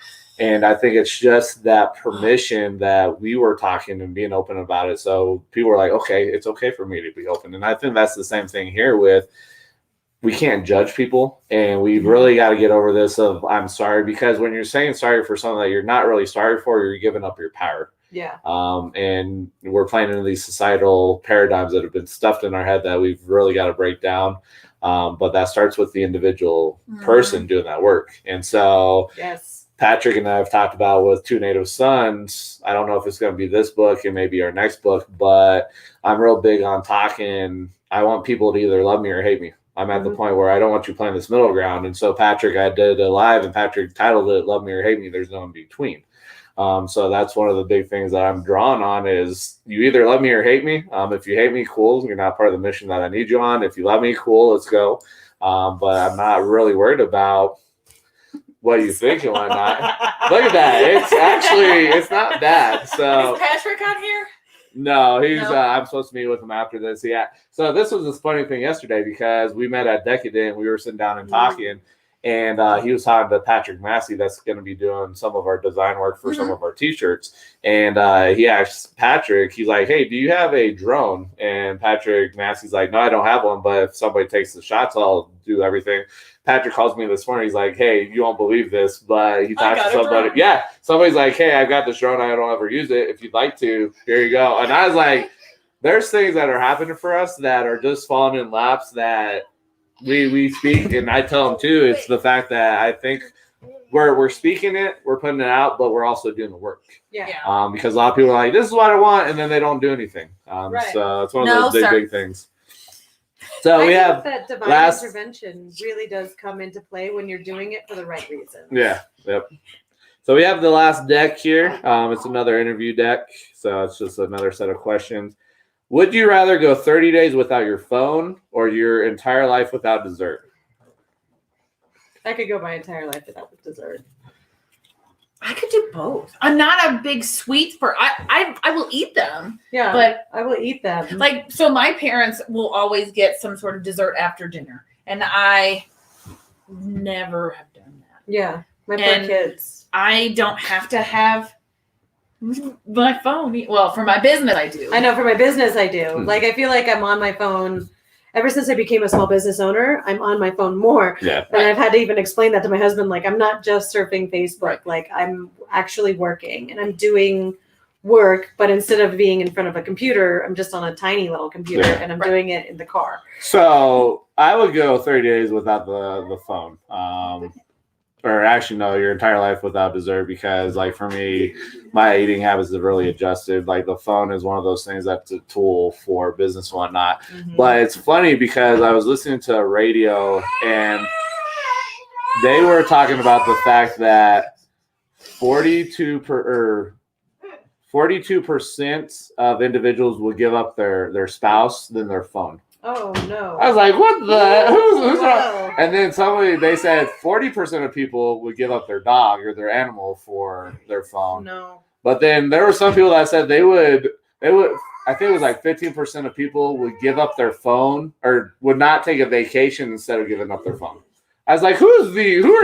And I think it's just that permission that we were talking and being open about it. So people were like, okay, it's okay for me to be open. And I think that's the same thing here with, we can't judge people, and we've really got to get over this of I'm sorry, because when you're saying sorry for something that you're not really sorry for, you're giving up your power. Yeah. And we're playing into these societal paradigms that have been stuffed in our head that we've really got to break down. But that starts with the individual person doing that work. And so Yes. Patrick and I have talked about with Two Native Sons. I don't know if it's going to be this book and maybe our next book, but I'm real big on talking. I want people to either love me or hate me. I'm at the point where I don't want you playing this middle ground. And so Patrick, I did a live, and Patrick titled it Love Me or Hate Me. There's no in between. So that's one of the big things that I'm drawn on is you either love me or hate me. If you hate me, cool. You're not part of the mission that I need you on. If you love me, cool. Let's go. But I'm not really worried about what you think and whatnot. Look at that. It's not bad. So Is Patrick on here? No, he's. No? I'm supposed to meet with him after this. Yeah. So this was this funny thing yesterday because we met at Decadent. We were sitting down and talking, and he was talking to Patrick Massey that's going to be doing some of our design work for some of our T-shirts. And he asked Patrick, he's like, "Hey, do you have a drone?" And Patrick Massey's like, "No, I don't have one, but if somebody takes the shots, I'll do everything." Patrick calls me this morning. He's like, "Hey, you won't believe this, but he talked to somebody. Yeah, somebody's like, hey, I've got this drone. I don't ever use it. If you'd like to, here you go." And I was like, there's things that are happening for us that are just falling in laps that we speak. And I tell them too, it's the fact that I think we're speaking it, we're putting it out, but we're also doing the work. Yeah. Because a lot of people are like, this is what I want, and then they don't do anything. Right. So it's one of those big things. So I we think have that divine intervention really does come into play when you're doing it for the right reason. Yeah. Yep. So we have the last deck here. It's another interview deck. So it's just another set of questions. Would you rather go 30 days without your phone or your entire life without dessert? I could go my entire life without dessert. I could do both. I'm not a big sweets for. I will eat them. Yeah, but I will eat them. Like, so my parents will always get some sort of dessert after dinner, and I never have done that. Yeah, my poor kids. I don't have to have my phone. Well, for my business, I do. I know for my business, I do. Like, I feel like I'm on my phone. Ever since I became a small business owner, I'm on my phone more. Yeah. And I've had to even explain that to my husband. Like, I'm not just surfing Facebook. Right. Like, I'm actually working and I'm doing work, but instead of being in front of a computer, I'm just on a tiny little computer and I'm doing it in the car. So I would go 30 days without the phone. Or actually, no, your entire life without dessert, because like for me, my eating habits have really adjusted. Like the phone is one of those things that's a tool for business and whatnot. But it's funny because I was listening to a radio and they were talking about the fact that 42% of individuals will give up their spouse than their phone. Oh no! I was like, "What the? Who's wrong?" And then they said 40% of people would give up their dog or their animal for their phone. No. But then there were some people that said they would. I think it was like 15% of people would give up their phone or would not take a vacation instead of giving up their phone. I was like, who are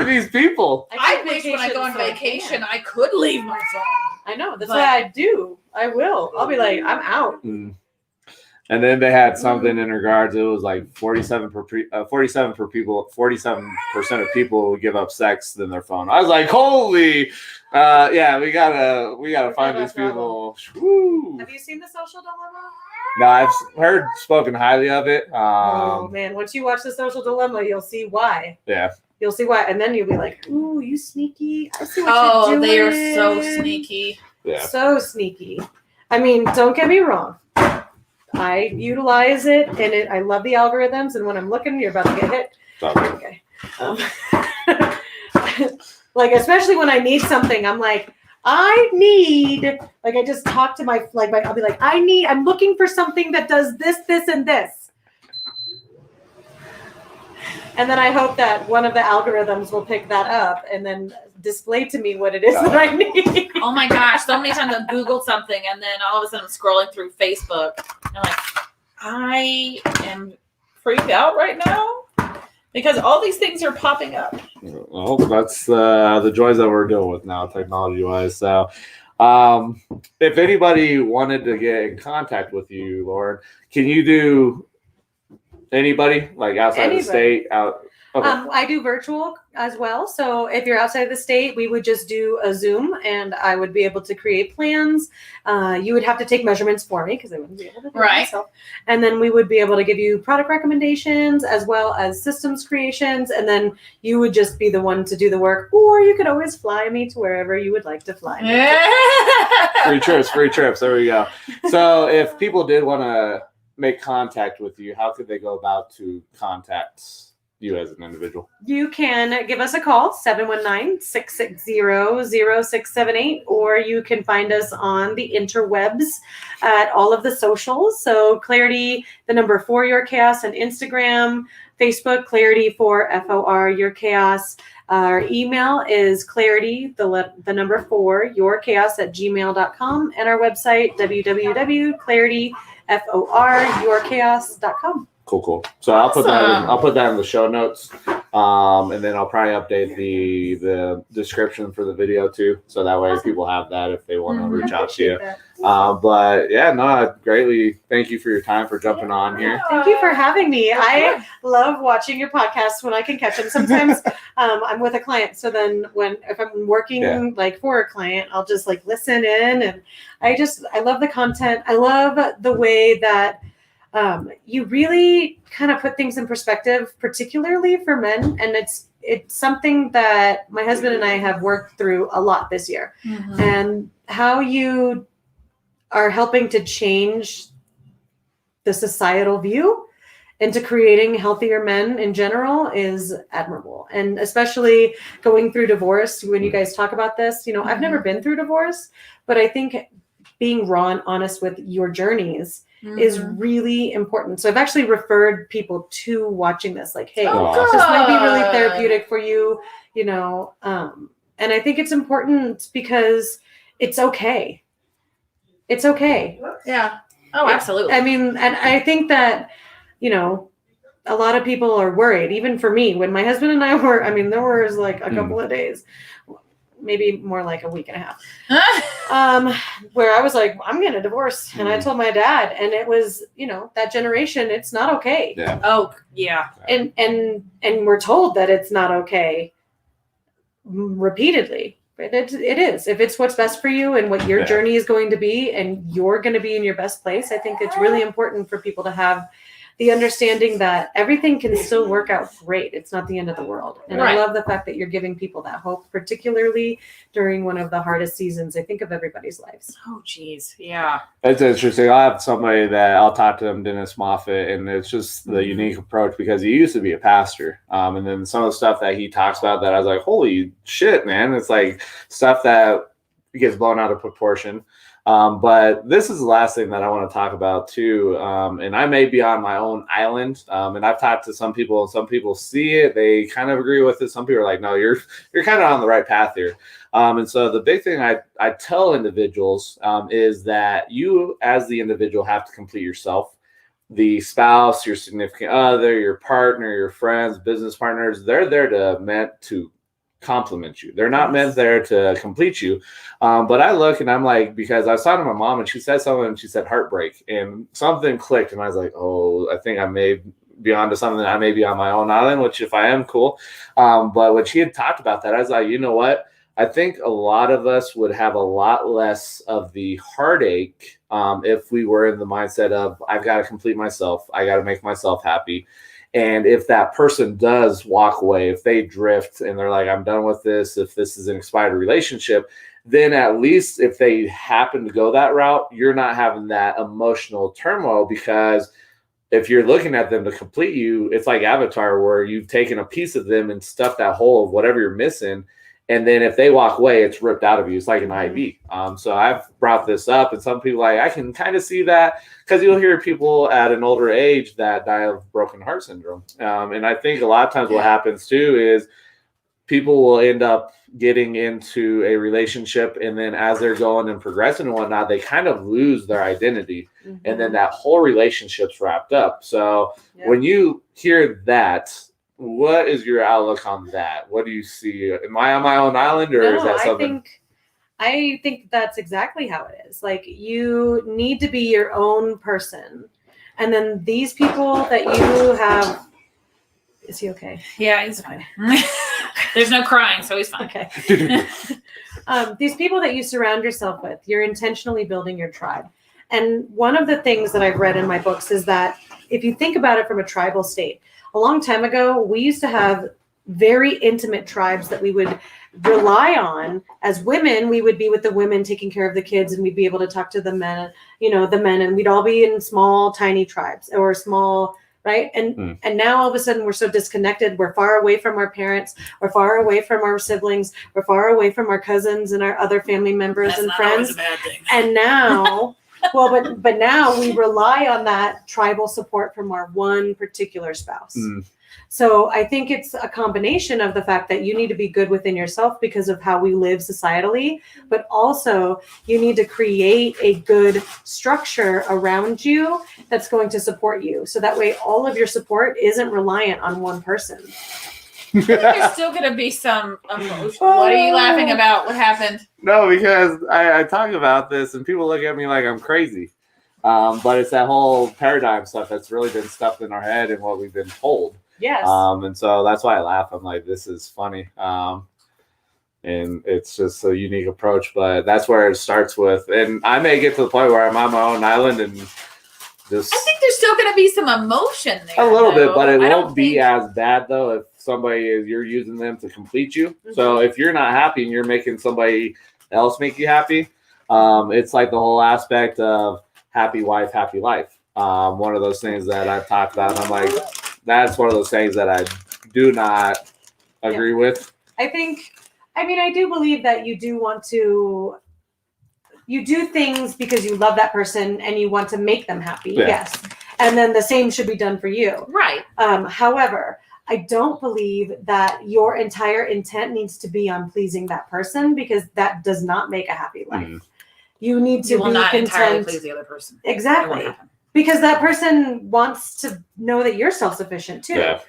these people? I wish when I go on vacation, I could leave my phone. I know. That's what I do. I will. I'll be like, I'm out. And then they had something in regards. It was like 47% of people would give up sex than their phone. I was like, holy, yeah, we gotta find these people. Woo. Have you seen The Social Dilemma? No, I've heard spoken highly of it. Oh man, once you watch The Social Dilemma, you'll see why. Yeah. You'll see why, and then you'll be like, "Ooh, you sneaky! I see what you're doing." Oh, they are so sneaky. Yeah. So sneaky. I mean, don't get me wrong. I utilize it, and I love the algorithms. And when I'm looking, you're about to get hit. Okay. Like, especially when I need something, I'm like, I just talk to I'll be like, I'm looking for something that does this, and this. And then I hope that one of the algorithms will pick that up and then display to me what it is that I need. Oh my gosh, so many times I've Googled something and then all of a sudden I'm scrolling through Facebook. And I'm like, I am freaked out right now. because all these things are popping up. Well, that's the joys that we're dealing with now, technology-wise. So, if anybody wanted to get in contact with you, Lauren, can you do anybody like outside of the state? Okay. I do virtual as well. So if you're outside of the state, we would just do a Zoom and I would be able to create plans. You would have to take measurements for me because I wouldn't be able to do it myself. And then we would be able to give you product recommendations as well as systems creations. And then you would just be the one to do the work, or you could always fly me to wherever you would like to fly me. Free trips. There we go. So if people did want to make contact with you, how could they go about to contact you as an individual? You can give us a call, 719-660-0678, or you can find us on the interwebs at all of the socials. So Clarity, the number 4 Your Chaos, on Instagram, Facebook, Clarity 4 FOR Your Chaos. Our email is clarity, the number 4 Your Chaos at gmail.com, and our website, www.clarityforyourchaos.com. Cool. So awesome. I'll put that in the show notes, and then I'll probably update the description for the video too, so that way people have that if they want to reach out to you. But yeah, no, I greatly thank you for your time for jumping on here. Thank you for having me. I love watching your podcasts when I can catch them. Sometimes I'm with a client, so then if I'm working like for a client, I'll just like listen in, and I love the content. I love the way that you really kind of put things in perspective, particularly for men. And it's something that my husband and I have worked through a lot this year. Mm-hmm. And how you are helping to change the societal view into creating healthier men in general is admirable. And especially going through divorce, when you guys talk about this, I've never been through divorce, but I think being raw and honest with your journeys is really important. So I've actually referred people to watching this, like, hey, this might be really therapeutic for you, and I think it's important because it's okay. It's okay. Yeah. Oh, absolutely. I mean, and I think that, a lot of people are worried, even for me, when my husband and I were, there was like a couple of days, maybe more like a week and a half, where I was like, I'm getting a divorce. And I told my dad, and it was, that generation, it's not okay. Yeah. Oh, yeah. And we're told that it's not okay repeatedly. But it is. If it's what's best for you and what your journey is going to be, and you're going to be in your best place, I think it's really important for people to have the understanding that everything can still work out great. It's not the end of the world. And I love the fact that you're giving people that hope, particularly during one of the hardest seasons, I think, of everybody's lives. Oh, geez. Yeah. It's interesting. I have somebody that I'll talk to him, Dennis Moffitt, and it's just the unique approach because he used to be a pastor. And then some of the stuff that he talks about that I was like, holy shit, man. It's like stuff that gets blown out of proportion. But this is the last thing that I want to talk about too. And I may be on my own island. And I've talked to some people, and some people see it. They kind of agree with it. Some people are like, no, you're kind of on the right path here. And so the big thing I tell individuals is that you as the individual have to complete yourself. The spouse, your significant other, your partner, your friends, business partners, they're there meant to compliment you. They're not meant there to complete you. But I look and I'm like, because I was talking to my mom and she said something, and she said heartbreak, and something clicked, and I was like, oh, I think I may be onto something. I may be on my own island, which if I am, cool. But when she had talked about that, I was like, you know what? I think a lot of us would have a lot less of the heartache if we were in the mindset of, I've got to complete myself. I got to make myself happy. And if that person does walk away, if they drift and they're like, I'm done with this, if this is an expired relationship, then at least if they happen to go that route, you're not having that emotional turmoil, because if you're looking at them to complete you, it's like Avatar, where you've taken a piece of them and stuffed that hole of whatever you're missing. And then if they walk away, it's ripped out of you. It's like an IV. So I've brought this up, and some people I can kind of see that, because you'll hear people at an older age that die of broken heart syndrome. And I think a lot of times what happens too is people will end up getting into a relationship, and then as they're going and progressing and whatnot, they kind of lose their identity. And then that whole relationship's wrapped up. So when you hear that, what is your outlook on that? What do you see? Am I on my own island, or is that something? I think that's exactly how it is. Like, you need to be your own person. And then these people that you have, is he okay? Yeah, he's fine. There's no crying, so he's fine. Okay. These people that you surround yourself with, you're intentionally building your tribe. And one of the things that I've read in my books is that if you think about it from a tribal state, a long time ago, we used to have very intimate tribes that we would rely on. As women, we would be with the women taking care of the kids, and we'd be able to talk to the men, and we'd all be in small, tiny tribes or small, right? And now all of a sudden we're so disconnected. We're far away from our parents. We're far away from our siblings. We're far away from our cousins and our other family members and friends. That's not always a bad thing. And now, but now we rely on that tribal support from our one particular spouse. So I think it's a combination of the fact that you need to be good within yourself because of how we live societally, but also you need to create a good structure around you that's going to support you. So that way all of your support isn't reliant on one person. There's still going to be some emotion. What are you laughing about? What happened? No, because I talk about this and people look at me like I'm crazy. But it's that whole paradigm stuff that's really been stuffed in our head and what we've been told. Yes. And so that's why I laugh. I'm like, this is funny. And it's just a unique approach, but that's where it starts with. And I may get to the point where I'm on my own island and just. I think there's still going to be some emotion there. A little bit, but it won't be as bad though if you're using them to complete you. Mm-hmm. So if you're not happy and you're making somebody else make you happy, it's like the whole aspect of happy wife, happy life. One of those things that I've talked about. I'm like, that's one of those things that I do not agree with. I do believe that you do things because you love that person and you want to make them happy. Yeah. Yes. And then the same should be done for you. Right. However, I don't believe that your entire intent needs to be on pleasing that person, because that does not make a happy life. You need to be not content. Entirely please the other person. Exactly. Because that person wants to know that you're self-sufficient too. Yeah.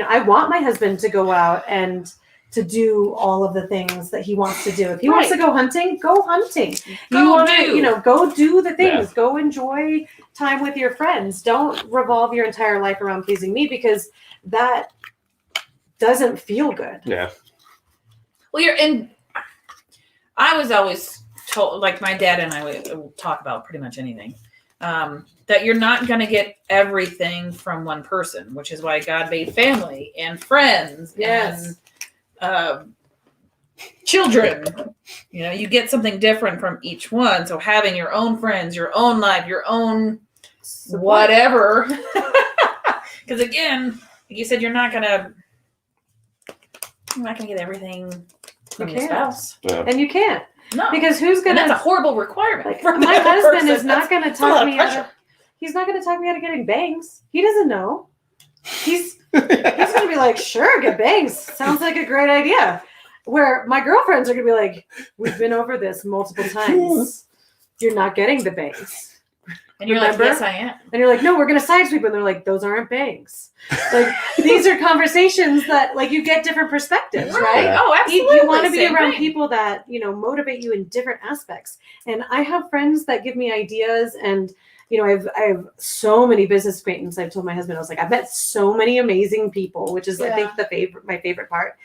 I want my husband to go out and to do all of the things that he wants to do. If he wants to go hunting, go hunting. Go do the things. Yeah. Go enjoy time with your friends. Don't revolve your entire life around pleasing me, because that doesn't feel good. Yeah. Well, I was always told, like my dad and I would talk about pretty much anything, that you're not going to get everything from one person, which is why God made family and friends and children. You get something different from each one. So having your own friends, your own life, your own whatever. Because again, like you said, you're not going to get everything from your spouse. Yeah. And you can't. No, because who's gonna? And that's a horrible requirement. Like, my husband is not going to talk me out of. He's not going to talk me out of getting bangs. He doesn't know. He's going to be like, sure, get bangs. Sounds like a great idea. Where my girlfriends are going to be like, we've been over this multiple times. You're not getting the bangs. And you're like, yes, I am. And you're like, no, we're going to side sweep. And they're like, those aren't bangs. Like, these are conversations that, like, you get different perspectives, right? Yeah. Oh, absolutely. You want to be around people that, motivate you in different aspects. And I have friends that give me ideas, and, I have so many business acquaintances. I've told my husband, I was like, I've met so many amazing people, which is, I think, my favorite part.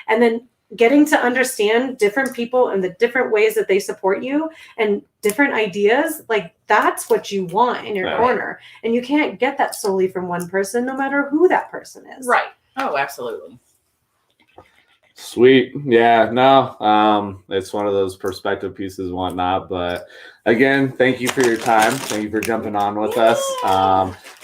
And then getting to understand different people and the different ways that they support you and different ideas, like, that's what you want in your corner. And you can't get that solely from one person, no matter who that person is. Right. Oh, absolutely. Sweet. Yeah, no, it's one of those perspective pieces and whatnot. But again, thank you for your time. Thank you for jumping on with us.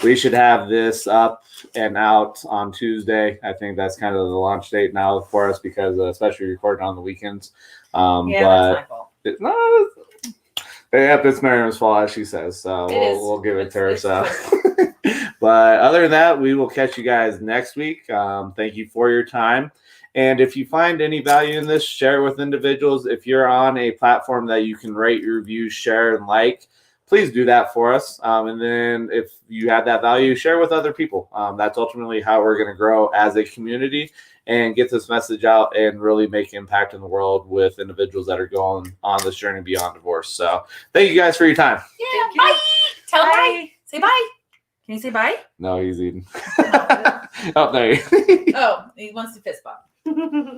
We should have this up and out on Tuesday. I think that's kind of the launch date now for us, because especially recording on the weekends. That's my fault. It's Miriam's fault, as she says. So we'll give it to her. So, but other than that, we will catch you guys next week. Thank you for your time. And if you find any value in this, share it with individuals. If you're on a platform that you can rate your reviews, share, and like, please do that for us. And then if you have that value, share with other people. That's ultimately how we're going to grow as a community and get this message out and really make impact in the world with individuals that are going on this journey beyond divorce. So thank you guys for your time. Yeah, bye. Tell him bye. Say bye. Can you say bye? No, he's eating. Oh, there you go. Oh, he wants to fist bump.